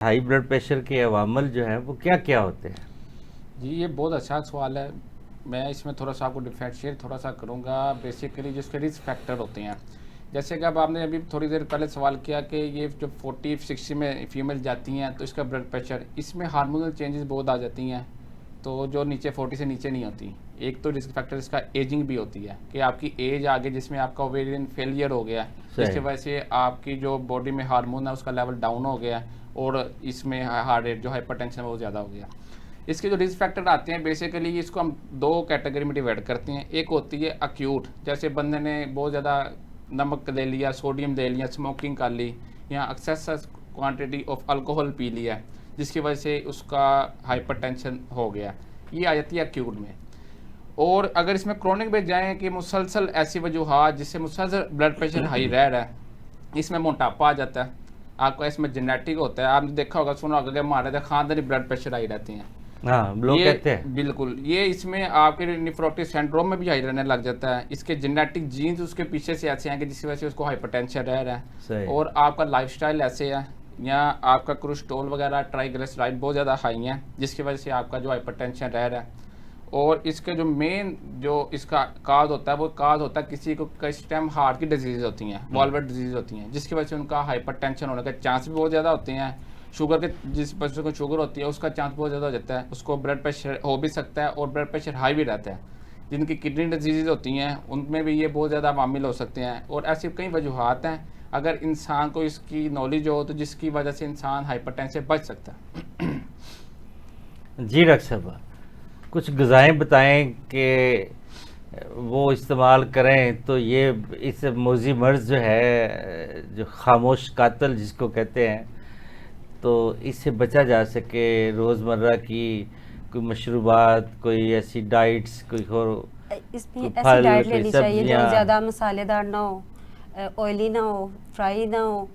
High blood pressure के अवामल जो हैं वो क्या क्या होते हैं? जी, ये बहुत अच्छा सवाल है। मैं इसमें थोड़ा सा आपको डिफरेंशिएट थोड़ा सा करूँगा। बेसिकली जिसके रिस्क फैक्टर होते हैं, जैसे कि अब आपने अभी थोड़ी देर पहले सवाल किया कि ये जो 40-60 में फीमेल जाती हैं तो इसका ब्लड प्रेशर, इसमें हार्मोनल चेंजेस बहुत आ जाती हैं, तो जो नीचे 40 से नीचे नहीं होती। एक तो रिस्क फैक्टर इसका एजिंग भी होती है कि आपकी एज आगे जिसमें आपका ओवेरियन फेलियर हो गया है, जिसकी सही। वजह से आपकी जो बॉडी में हार्मोन है उसका लेवल डाउन हो गया है, और इसमें हार्ट रेट जो हाइपरटेंशन है वो ज़्यादा हो गया। इसके जो रिस्क फैक्टर आते हैं, बेसिकली इसको हम दो कैटेगरी में डिवाइड करते हैं। एक होती है अक्यूट, जैसे बंदे ने बहुत ज़्यादा नमक ले लिया, सोडियम ले लिया, स्मोकिंग कर ली, या एक्सेस क्वांटिटी ऑफ अल्कोहल पी लिया, जिसकी वजह से उसका हाइपरटेंशन हो गया। ये आ जाती है अक्यूट में। और अगर इसमें क्रोनिक में जाएँ कि मुसलसल ऐसी वजूहत जिससे मुसलसल ब्लड प्रेशर हाई रह रहा है, इसमें मोटापा आ जाता है, आपका इसमें जेनेटिक होता है। आपने देखा होगा, सुना होगा कि हमारे तो खानदानी ब्लड प्रेशर हाई रहते हैं। हाँ, लोग ये कहते हैं। बिल्कुल, ये इसमें आपके निफ्रोटिक सिंड्रोम में भी हाई रहने लग जाता है। इसके जेनेटिक जीन्स उसके पीछे से ऐसे हैं कि जिसकी वजह से उसको हाइपरटेंशन रह रहा है। सही। और आपका लाइफस्टाइल ऐसे है, या आपका कोलेस्ट्रॉल वगैरह ट्राइग्लिसराइड बहुत ज़्यादा हाई है, जिसकी वजह से आपका जो हाइपरटेंशन रह रहा है। और इसके जो मेन जो इसका काज होता है, वो काज होता है किसी को किस टाइम हार्ट की डिजीज़ होती हैं, वॉल्वर डिजीज़ होती हैं, जिसकी वजह से उनका हाइपरटेंशन होने के चांस भी बहुत ज़्यादा होते हैं। शुगर के, जिस पर्सन को शुगर होती है उसका चांस बहुत ज़्यादा हो जाता है, उसको ब्लड प्रेशर हो भी सकता है और ब्लड प्रेशर हाई भी रहता है। जिनकी किडनी डिजीज़ होती हैं उनमें भी ये बहुत ज़्यादा मामिल हो सकते हैं। और ऐसी कई वजूहत हैं, अगर इंसान को इसकी नॉलेज हो तो जिसकी वजह से इंसान हाइपरटेंशन से बच सकता है। जी डॉक्टर साहब, कुछ ग़िज़ाएँ बताएं कि वो इस्तेमाल करें तो ये इस मोज़ी मर्ज़ जो है, जो खामोश कातिल जिसको कहते हैं, तो इससे बचा जा सके। रोज़मर्रा की कोई मशरूबात, कोई ऐसी डाइट्स, कोई इसमें ऐसी फल, डाइट कोई लेनी चाहिए जो सब्जियाँ। ज़्यादा मसालेदार ना हो, ऑयली ना हो, फ्राई ना हो,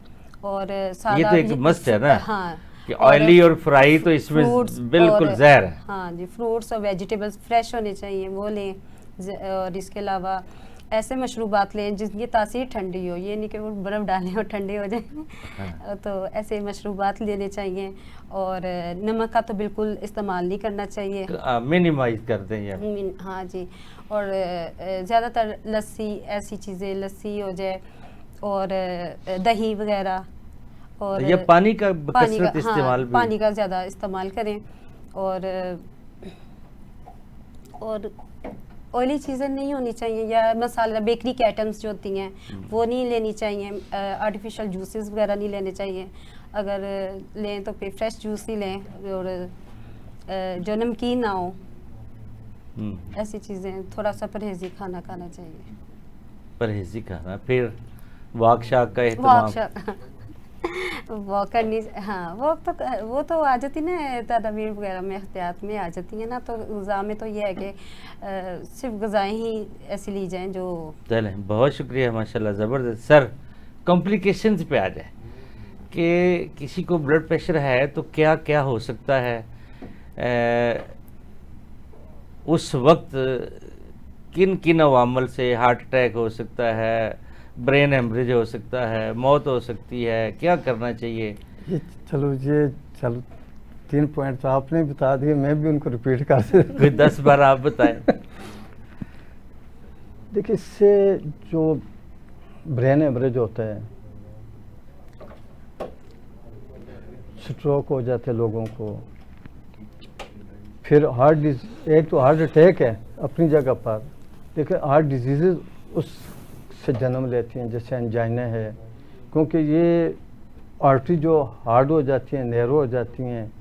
और ये सादा तो एक मस्ट है ना हाँ। कि और ऑयली और फ्राई तो फ्रूट्स इसमें और बिल्कुल ज़हर है। हाँ जी, फ्रूट्स और वेजिटेबल्स फ्रेश होने चाहिए, वो लें। और इसके अलावा ऐसे मशरूबात लें जिनकी तासीर ठंडी हो, ये नहीं कि वो बर्फ़ डालें और ठंडे हो हाँ। जाए। तो ऐसे मशरूबात लेने चाहिए। और नमक का तो बिल्कुल इस्तेमाल नहीं करना चाहिए। मिनिमाइज कर दें या हाँ जी। और ज़्यादातर लस्सी, ऐसी चीज़ें, लस्सी हो जाए, और दही वगैरह, और या पानी का पानी का, बकसरत हाँ, इस्तेमाल भी। पानी का ज़्यादा इस्तेमाल करें। और ऑयली चीज़ें नहीं होनी चाहिए, या मसाला बेकरी के आइटम्स जो होती हैं वो नहीं लेनी चाहिए। आर्टिफिशियल जूसेस वगैरह नहीं लेने चाहिए। अगर लें तो फिर फ्रेश जूस ही लें, और जो नमकीन ना हो, ऐसी चीज़ें, थोड़ा सा परहेजी खाना खाना चाहिए। परहेजी खाना, फिर वॉक शाक का वॉक एहतमाम। वॉक करनी, हाँ, वो तो आ जाती ना तदबीर वगैरह में, एहतियात में आ जाती है ना। तो ग़िज़ा में तो ये है कि सिर्फ ग़िज़ाएँ ही ऐसी ली जाएँ जो। चलें, बहुत शुक्रिया, माशाल्लाह, ज़बरदस्त। सर, कॉम्प्लिकेशंस पे आ जाए कि किसी को ब्लड प्रेशर है तो क्या क्या हो सकता है, उस वक्त किन किन अवामल से हार्ट अटैक हो सकता है, ब्रेन हेमरेज हो सकता है, मौत हो सकती है, क्या करना चाहिए? चलो 3 पॉइंट तो आपने बता दिए, मैं भी उनको रिपीट कर कोई 10 बार आप बताएं। देखिए, इससे जो ब्रेन हेमरेज होता है, स्ट्रोक हो जाते हैं लोगों को, फिर एक तो हार्ट अटैक है अपनी जगह पर। देखिए, हार्ट डिजीज़ उससे जन्म लेती हैं, जैसे एंजाइना है, क्योंकि ये आर्टरी जो हार्ड हो जाती हैं, नैरो हो जाती हैं,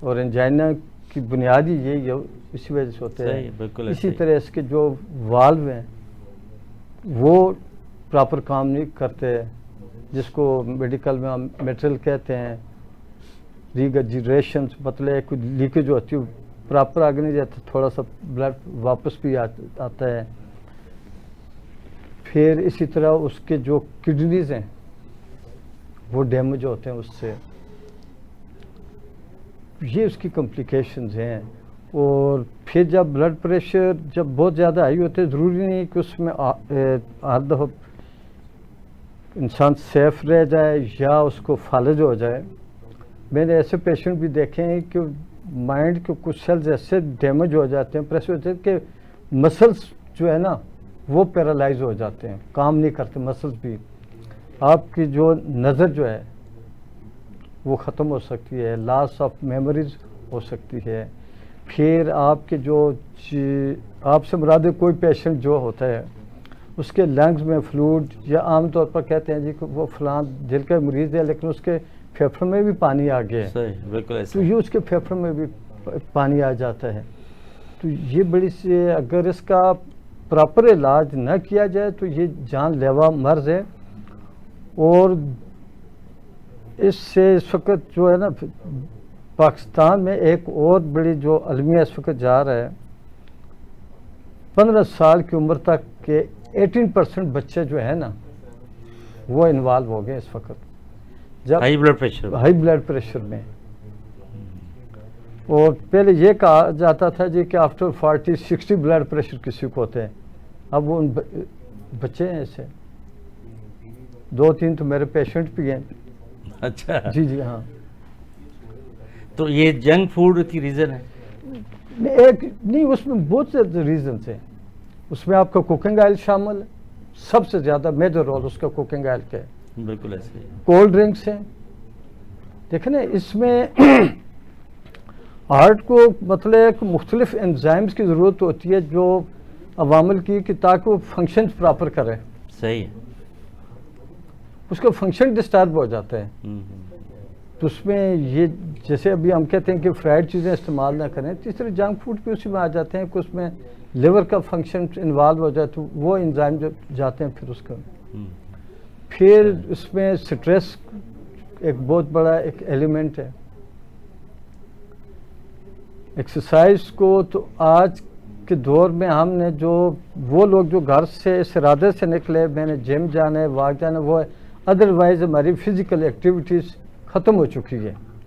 और एंजाइना की बुनियादी यही है, इसी वजह से होते हैं। इसी तरह इसके जो वाल्व हैं वो प्रॉपर काम नहीं करते, जिसको मेडिकल में हम मेटल कहते हैं। रीगर्जिटेशन, मतलब कुछ लीकेज होती है, प्रॉपर आगे नहीं जाता, थोड़ा सा ब्लड वापस भी आता है। फिर इसी तरह उसके जो किडनीज़ हैं वो डैमेज होते हैं उससे, ये उसकी कॉम्प्लिकेशंस हैं। और फिर जब ब्लड प्रेशर जब बहुत ज़्यादा हाई होते हैं, ज़रूरी नहीं कि उसमें हर दफ़ा इंसान सेफ रह जाए या उसको फालज हो जाए। मैंने ऐसे पेशेंट भी देखे हैं कि माइंड के कुछ सेल्स ऐसे डैमेज हो जाते हैं, प्रेस होते हैं कि मसल्स जो है ना वो पैरालाइज हो जाते हैं, काम नहीं करते मसल्स भी। आपकी जो नज़र जो है वो ख़त्म हो सकती है, लॉस ऑफ मेमोरीज हो सकती है। फिर आपके जो आपसे मुराद कोई पेशेंट जो होता है उसके लंग्स में फ्लूइड, या आमतौर पर कहते हैं जी कि वो फलां दिल का मरीज़ है लेकिन उसके फेफड़ों में भी पानी आ गया है, सही, बिल्कुल ऐसा। तो ये उसके फेफड़ों में भी पानी आ जाता है। तो ये बड़ी सी, अगर इसका प्रॉपर इलाज न किया जाए तो ये जानलेवा मर्ज है। और इससे इस वक्त जो है ना पाकिस्तान में एक और बड़ी जो अलमिया इस वक्त जा रहा है, 15 साल की उम्र तक के 18% बच्चे जो है ना वो इन्वॉल्व हो गए इस वक्त, जब high blood pressure. High blood pressure में। और पहले ये कहा जाता था जी कि आफ्टर 40-60 ब्लड प्रेशर किसी को होते हैं, अब वो बच्चे हैं ऐसे 2-3 तो मेरे पेशेंट भी हैं। अच्छा जी जी हाँ। तो ये जंक फूड की रीज़न है? एक नहीं, उसमें बहुत से रीजन है। उसमें आपका कुकिंग ऑयल शामिल है, सबसे ज़्यादा मेजर रोल उसका कुकिंग ऑयल का है। बिल्कुल ऐसे ही। कोल्ड ड्रिंक्स हैं, देखें ना इसमें हार्ट को मतलब एक मुख्तलिफ एंजाइम्स की ज़रूरत होती है जो अवामिल की कि ताकि वो फंक्शन प्रॉपर करे। सही है। उसका फंक्शन डिस्टर्ब हो जाता है। तो उसमें ये जैसे अभी हम कहते हैं कि फ्राइड चीज़ें इस्तेमाल ना करें, तो इस तरह जंक फूड भी उसी में आ जाते हैं कि उसमें लिवर का फंक्शन इन्वॉल्व हो जाए, तो वो एंजाइम जो जाते हैं फिर उसका। फिर उसमें स्ट्रेस एक बहुत बड़ा एक एलिमेंट है। एक्सरसाइज को तो आज के दौर में हमने जो वो लोग जो घर से इस इरादे से निकले मैंने जिम जाना है, वॉक जाना है, वो अदरवाइज हमारी फिजिकल एक्टिविटीज़ ख़त्म हो चुकी है।